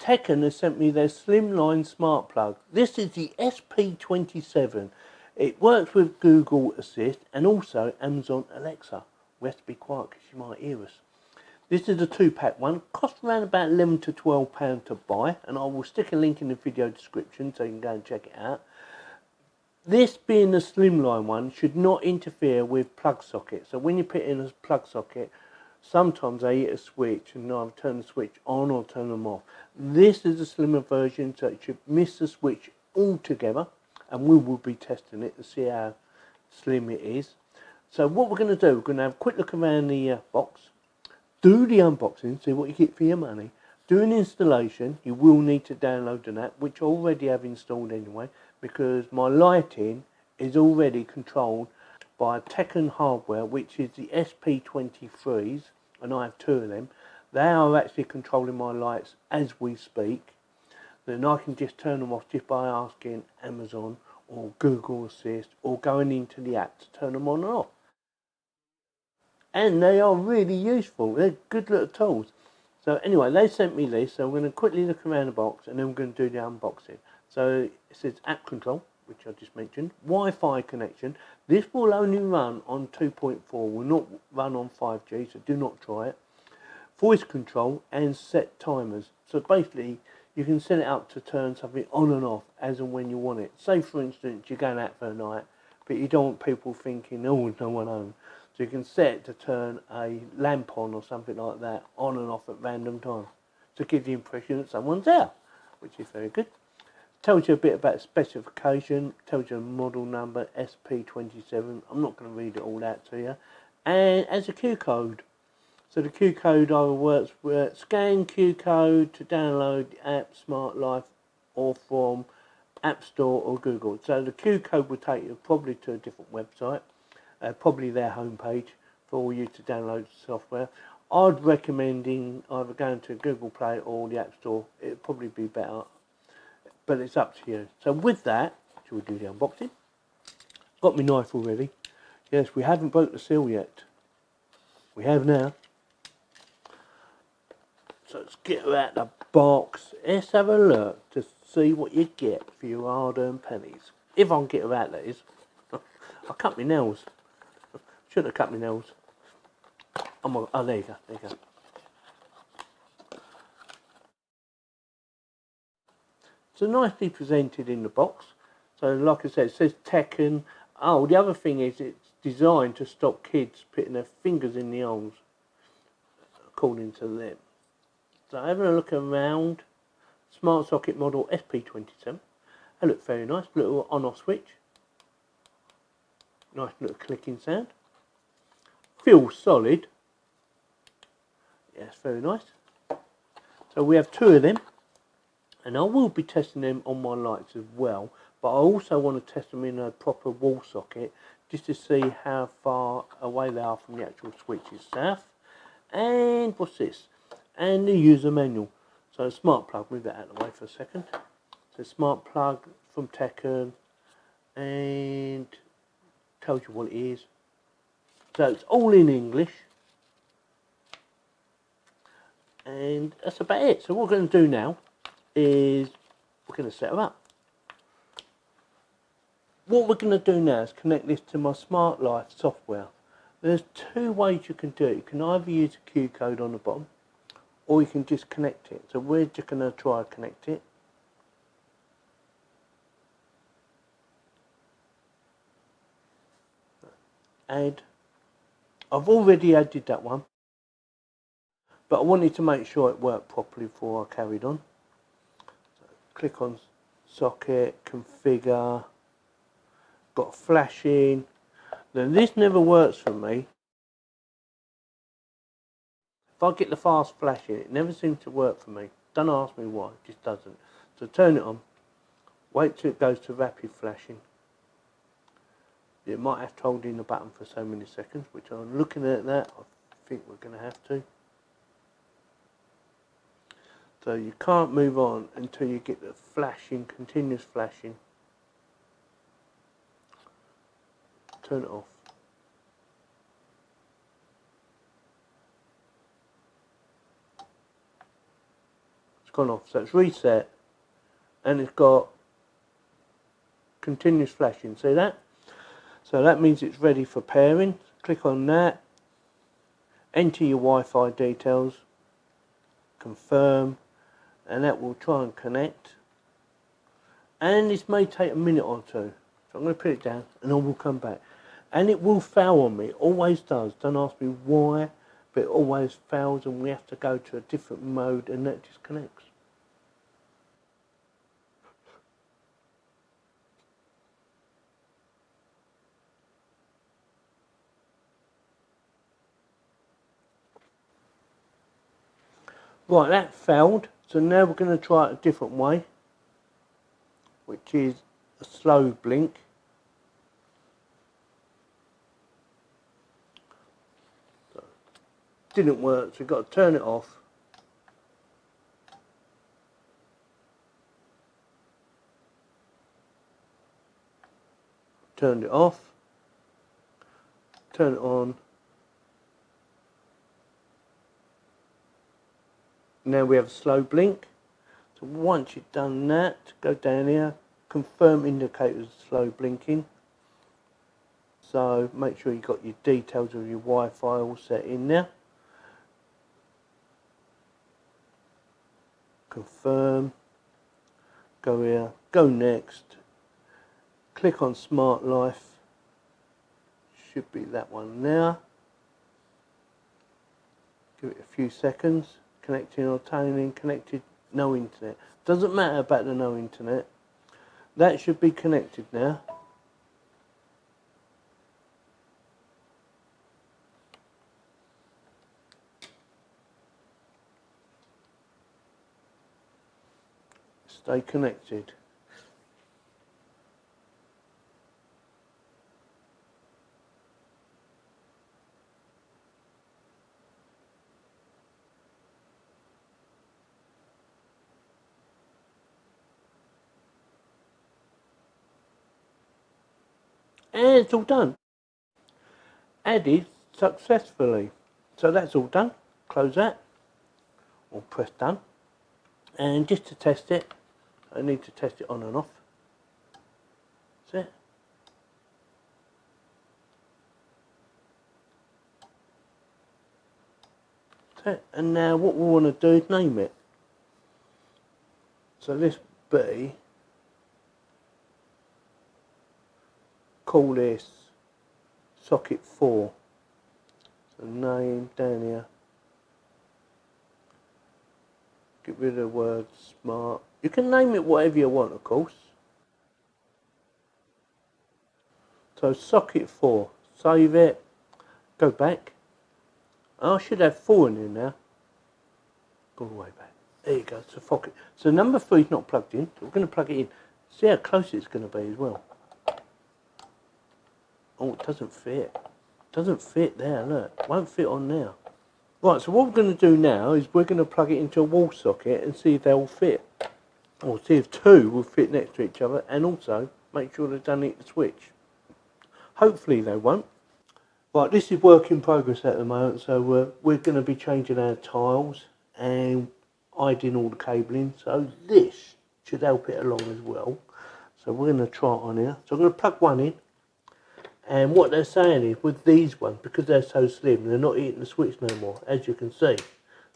TECKIN has sent me their slimline smart plug. This is the SP27. It works with Google Assist and also Amazon Alexa. We have to be quiet because you might hear us. This is a 2-pack one. Costs around about £11 to £12 to buy, and I will stick a link in the video description so you can go and check it out. This being the slimline one should not interfere with plug sockets. So when you put in a plug socket, sometimes they hit a switch and I've turned the switch on or turn them off. This is a slimmer version, so it should miss the switch altogether, and we will be testing it to see how slim it is. So what we're going to do, we're going to have a quick look around the box, do the unboxing, see what you get for your money, do an installation. You will need to download an app, which I already have installed anyway, because my lighting is already controlled by TECKIN hardware, which is the SP23s, and I have 2 of them. They are actually controlling my lights as we speak. Then I can just turn them off just by asking Amazon or Google Assist or going into the app to turn them on and off. And they are really useful. They're good little tools. So anyway, they sent me this, so I'm going to quickly look around the box and then we're going to do the unboxing. So it says app control, which I just mentioned, Wi-Fi connection. This will only run on 2.4, will not run on 5G, so do not try it. Voice control and set timers. So basically, you can set it up to turn something on and off as and when you want it. Say for instance, you're going out for a night, but you don't want people thinking, oh, there's no one home. So you can set it to turn a lamp on or something like that, on and off at random times, to give the impression that someone's there, which is very good. Tells you a bit about specification, tells you the model number, SP27. I'm not going to read it all out to you. And as a Q code. So the Q code either works with scan Q code to download the app Smart Life or from App Store or Google. So the Q code will take you probably to a different website, probably their homepage for you to download the software. I'd recommend either going to Google Play or the App Store. It'd probably be better, but it's up to you. So with that, shall we do the unboxing? Got my knife already. Yes, we haven't broke the seal yet. We have now. So let's get her out the box. Let's have a look to see what you get for your hard-earned pennies. If I can get her out, that is. I cut my nails. Should have cut my nails. Oh, there you go. There you go. So nicely presented in the box. So like I said, it says TECKIN. Oh, the other thing is it's designed to stop kids putting their fingers in the holes, according to them. So having a look around, smart socket model SP27. They look very nice, little on-off switch. Nice little clicking sound. Feels solid. Yes, very nice. So we have 2 of them. And I will be testing them on my lights as well, but I also want to test them in a proper wall socket just to see how far away they are from the actual switch itself. And what's this? And the user manual. So smart plug, move that out of the way for a second. So smart plug from TECKIN, and tells you what it is. So it's all in English. And that's about it. So what we're going to do now is we're going to set her up. What we're going to do now is connect this to my Smart Life software. There's 2 ways you can do it. You can either use a Q code on the bottom, or you can just connect it. So we're just going to try to connect it. Add. I've already added that one, but I wanted to make sure it worked properly before I carried on. So click on socket, configure, got flashing. Now this never works for me. If I get the fast flashing, it never seems to work for me. Don't ask me why, it just doesn't. So turn it on, wait till it goes to rapid flashing. You might have to hold in the button for so many seconds, which I'm looking at that, I think we're going to have to. So you can't move on until you get the flashing, continuous flashing. Turn it off. It's gone off. So it's reset, and it's got continuous flashing. See that? So that means it's ready for pairing. Click on that, enter your Wi-Fi details, confirm, and that will try and connect. And this may take a minute or two. So I'm going to put it down and I will come back. And it will fail on me, it always does. Don't ask me why, but it always fails and we have to go to a different mode and that disconnects. Right, that failed. So now we're going to try it a different way, which is a slow blink. So, didn't work, so we've got to turn it off. Turned it off. Turn it on. Now we have a slow blink. So once you've done that, go down here, confirm indicators slow blinking. So make sure you've got your details of your Wi-Fi all set in there. Confirm. Go here, go next. Click on Smart Life. Should be that one now. Give it a few seconds. Connecting or turning, connected, no internet. Doesn't matter about the no internet. That should be connected now. Stay connected. And it's all done. Added successfully. So that's all done. Close that. Or press done. And just to test it, I need to test it on and off. That's it. That's it. And now what we want to do is name it. So this B, call this socket 4. So name down here. Get rid of the word smart. You can name it whatever you want, of course. So socket 4. Save it. Go back. I should have 4 in there now. Go all the way back. There you go. So number 3 is not plugged in. So we're going to plug it in. See how close it's going to be as well. Oh, it doesn't fit. It doesn't fit there, look. It won't fit on there. Right, so what we're going to do now is we're going to plug it into a wall socket and see if they all fit. Or see if 2 will fit next to each other, and also make sure they don't hit the switch. Hopefully they won't. Right, this is work in progress at the moment, so we're going to be changing our tiles and hiding all the cabling, so this should help it along as well. So we're going to try it on here. So I'm going to plug one in. And what they're saying is, with these ones, because they're so slim, they're not hitting the switch no more. As you can see,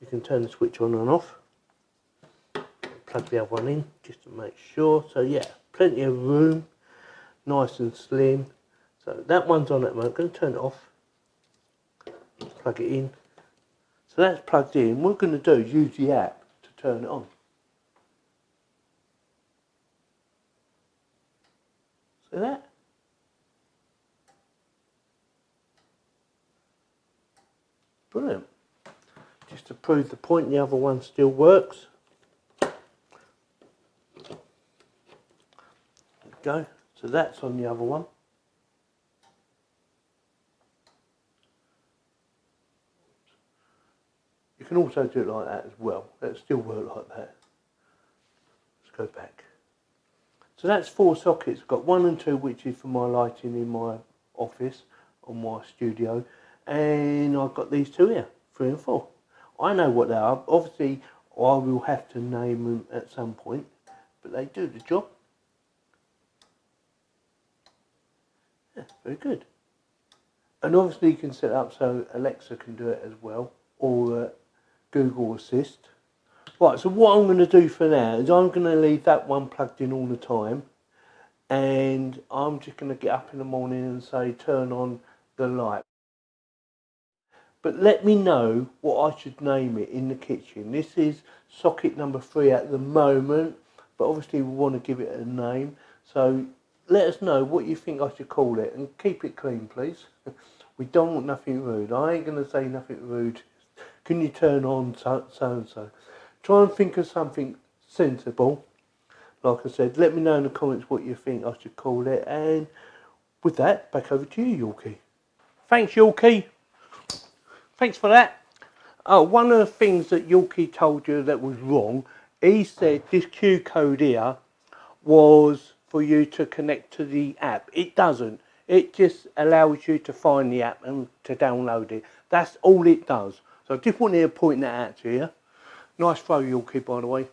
you can turn the switch on and off. Plug the other one in, just to make sure. So yeah, plenty of room, nice and slim. So that one's on at the moment. I'm going to turn it off. Plug it in. So that's plugged in. What we're going to do is use the app to turn it on. See that? Brilliant. Just to prove the point, the other one still works. There we go. So that's on the other one. You can also do it like that as well. It'll still work like that. Let's go back. So that's 4 sockets. I've got 1 and 2, which is for my lighting in my office or my studio. And I've got these 2 here, 3 and 4. I know what they are. Obviously, I will have to name them at some point, but they do the job. Yeah, very good. And obviously you can set it up so Alexa can do it as well, or Google Assist. Right, so what I'm going to do for now is I'm going to leave that one plugged in all the time, and I'm just going to get up in the morning and say turn on the light. But let me know what I should name it in the kitchen. This is socket number 3 at the moment, but obviously we want to give it a name. So let us know what you think I should call it, and keep it clean, please. We don't want nothing rude. I ain't going to say nothing rude. Can you turn on so and so? Try and think of something sensible. Like I said, let me know in the comments what you think I should call it. And with that, back over to you, Yorkie. Thanks, Yorkie. Thanks for that. Oh, one of the things that Yorkie told you that was wrong, he said this Q code here was for you to connect to the app. It doesn't. It just allows you to find the app and to download it. That's all it does. So I just wanted to point that out to you. Nice throw, Yorkie, by the way.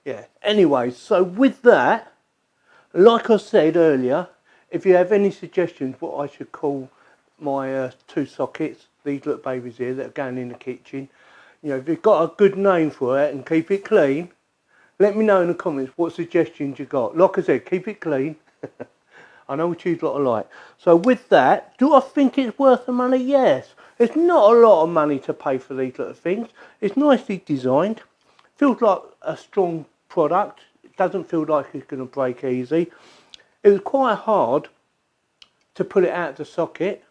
Yeah. Anyway, so with that, like I said earlier, if you have any suggestions what I should call my 2 sockets, these little babies here that are going in the kitchen, you know, if you've got a good name for it and keep it clean, let me know in the comments what suggestions you got. Like I said, keep it clean. I know what you lot are like. So with that, do I think it's worth the money? Yes. It's not a lot of money to pay for these little things. It's nicely designed. Feels like a strong product. It doesn't feel like it's going to break easy. It was quite hard to put it out of the socket,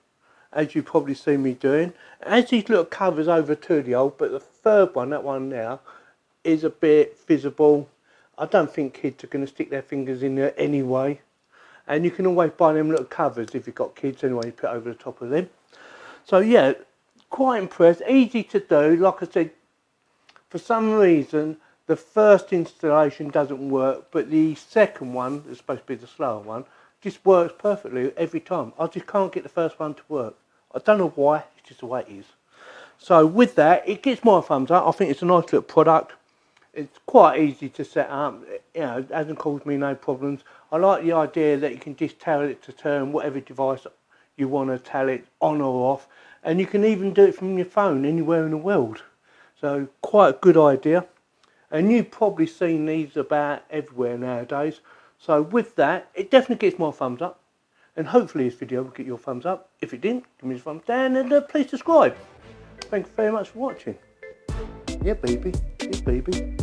as you probably see me doing. As these little covers over to the old, but the third one, that one now, is a bit visible. I don't think kids are going to stick their fingers in there anyway. And you can always buy them little covers if you've got kids anyway, you put over the top of them. So yeah, quite impressed. Easy to do. Like I said, for some reason, the first installation doesn't work, but the second one, is supposed to be the slower one, just works perfectly every time. I just can't get the first one to work. I don't know why, it's just the way it is. So with that, it gets my thumbs up. I think it's a nice little product. It's quite easy to set up. You know, it hasn't caused me no problems. I like the idea that you can just tell it to turn whatever device you want to tell it on or off. And you can even do it from your phone anywhere in the world. So quite a good idea. And you've probably seen these about everywhere nowadays. So with that, it definitely gets my thumbs up. And hopefully this video will get your thumbs up. If it didn't, give me a thumbs down and please subscribe. Thank you very much for watching. Yeah, baby. Yeah, baby.